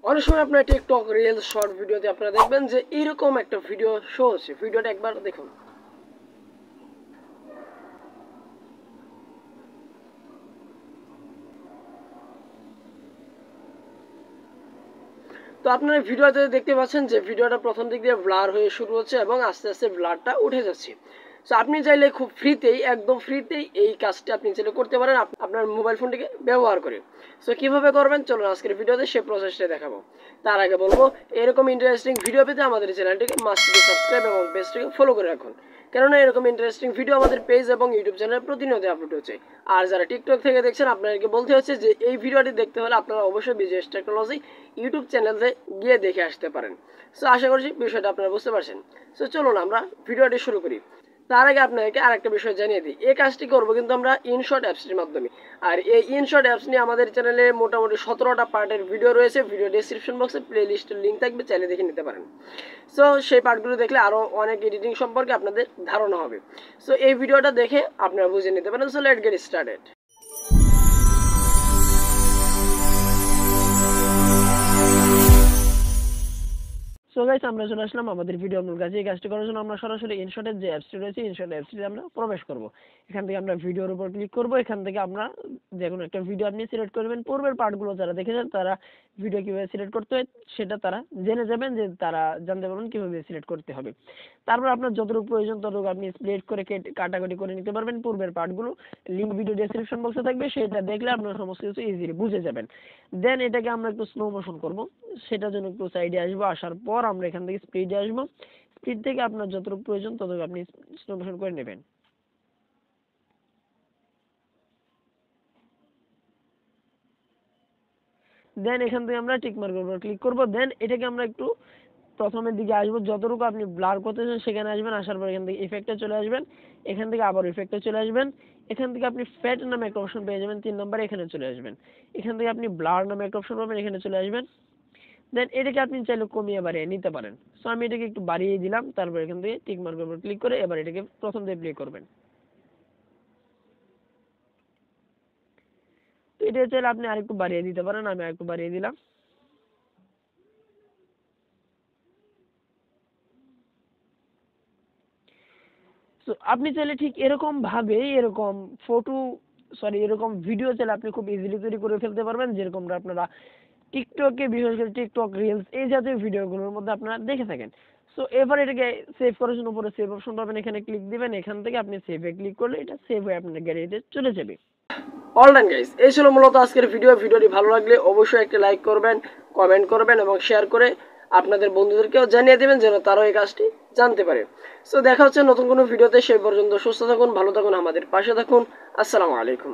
অনেক সময় আপনার টিকটক রিলস শর্ট ভিডিওতে আপনারা দেখবেন যে এরকম একটা ভিডিও শো হচ্ছে। ভিডিওটা একবার দেখুন। তো আপনারা ভিডিওতে দেখতে পাচ্ছেন যে ভিডিওটা প্রথম দিক দিয়ে ব্লার হয়ে শুরু হচ্ছে এবং আস্তে আস্তে ব্লারটা উঠে যাচ্ছে। সো আপনি চাইলে খুব ফ্রিতেই, একদম ফ্রিতেই এই কাজটি আপনি চাইলে করতে পারেন আপনার মোবাইল ফোনটিকে ব্যবহার করে। সো কিভাবে করবেন চলুন আজকের ভিডিওতে সেই প্রসেসটা দেখাবো। তার আগে বলবো এরকম ইন্টারেস্টিং ভিডিও পেতে আমাদের চ্যানেলটিকে মাস্ট বি সাবস্ক্রাইব এবং পেজটিকে ফলো করে রাখুন, কেননা এরকম ইন্টারেস্টিং ভিডিও আমাদের পেজ এবং ইউটিউব চ্যানেলে প্রতিনিয়ত আপলোড হচ্ছে। আর যারা টিকটক থেকে দেখছেন আপনাদেরকে বলতে হচ্ছে যে এই ভিডিওটি দেখতে হলে আপনারা অবশ্যই বিজেএস টেকনোলজি ইউটিউব চ্যানেলে গিয়ে দেখে আসতে পারেন। সো আশা করছি বিষয়টা আপনারা বুঝতে পারছেন। সো চলুন আমরা ভিডিওটি শুরু করি। তার আগে আপনাদেরকে আরেকটা বিষয় জানিয়ে দিই, এই কাজটি করবো কিন্তু আমরা ইনশর্ট অ্যাপসটির মাধ্যমে। আর এই ইনশর্ট অ্যাপস নিয়ে আমাদের চ্যানেলে মোটামুটি 17টা পার্টের ভিডিও রয়েছে। ভিডিও ডিসক্রিপশন বক্সে প্লে লিস্টের লিঙ্ক থাকবে, চাইলে দেখে নিতে পারেন। সো সেই পার্টগুলো দেখলে আরও অনেক এডিটিং সম্পর্কে আপনাদের ধারণা হবে। সো এই ভিডিওটা দেখে আপনারা বুঝে নিতে পারেন। So let's get started. So guys, আমরা চলে আসলাম আমাদের ভিডিও মূল কাজে। এই কাজটি করার জন্য আমরা সরাসরি ইনশর্টের যে অ্যাপসটি রয়েছে ইনশর্ট অ্যাপসটিতে আমরা প্রবেশ করব। এখান থেকে আমরা ভিডিওর উপর ক্লিক করব। এখান থেকে আমরা যে কোনো একটা ভিডিও আপনি সিলেক্ট করবেন। পূর্বের পার্টগুলো যারা দেখেছেন তারা ভিডিও কীভাবে সিলেক্ট করতে হয় সেটা তারা জেনে যাবেন, যে তারা জানতে পারবেন কীভাবে সিলেক্ট করতে হবে। তারপর আপনার যতটুকু প্রয়োজন ততটুকু আপনি স্প্লিট করে কাটাকাটি করে নিতে পারবেন। পূর্বের পার্টগুলো লিঙ্ক ভিডিও ডেসক্রিপশন বক্সে থাকবে, সেটা দেখলে আপনার সমস্ত কিছু ইজিলি বুঝে যাবেন। দেন এটাকে আমরা একটু স্লো মোশন করবো, সেটার জন্য একটু সাইডে আসবো। আসার পর আমরা এখান থেকে স্পিডে আসবো। স্পিড থেকে আপনার যতটুকু প্রয়োজন ততটুকু আপনি স্লো মোশন করে নেবেন। দেন এখান থেকে আমরা টিক মার্কের উপর ক্লিক করবো। দেন এটাকে আমরা একটু প্রথমের দিকে আসবো, যতটুকু আপনি ব্লার করতে চান সেখানে আসবেন। আসার পর এখান থেকে ইফেক্টে চলে আসবেন। এখান থেকে আবার ইফেক্টে চলে আসবেন। এখান থেকে আপনি ফ্যাট নামে একটা অপশন পেয়ে যাবেন 3 নম্বরে, এখানে চলে আসবেন। এখান থেকে আপনি ব্লার নামে একটা অপশন পাবেন, এখানে চলে আসবেন। দেন এটাকে আপনি চাইলে কমিয়ে বাড়িয়ে নিতে পারেন। সো আমি এটাকে একটু বাড়িয়ে দিলাম। তারপর এখান থেকে টিক মার্কের উপর ক্লিক করে এবার এটাকে প্রথম দিয়ে প্লে করবেন। তো এটা চাইলে আপনি আরেকটু বাড়িয়ে দিতে পারেন, আমি আরেকটু বাড়িয়ে দিলাম। তো আপনি চাইলে ঠিক এরকম ভাবে এরকম এরকম ভিডিও চাইলে আপনি খুব ইজিলি তৈরি করে ফেলতে পারবেন, যেরকম আপনারা টিকটকে, বিশেষ করে টিকটক রিলস এই জাতীয় ভিডিওগুলোর মধ্যে আপনারা দেখে থাকেন। সো এবার এটাকে সেভ করার জন্য উপরে সেভ অপশন পাবেন, এখানে ক্লিক দিবেন। এখান থেকে আপনি সেভে ক্লিক করলে এটা সেভ হয়ে আপনার গ্যালারিতে চলে যাবে। অলরাইট গাইস, এই ছিল মূলত আজকের ভিডিওটি ভালো লাগলে অবশ্যই একটা লাইক করবেন, কমেন্ট করবেন এবং শেয়ার করে আপনাদের বন্ধুদেরকেও জানিয়ে দেবেন যেন তারাও এই কাজটি জানতে পারে। সো দেখা হচ্ছে নতুন কোনো ভিডিওতে। সেই পর্যন্ত সুস্থ থাকুন, ভালো থাকুন, আমাদের পাশে থাকুন। আসসালামু আলাইকুম।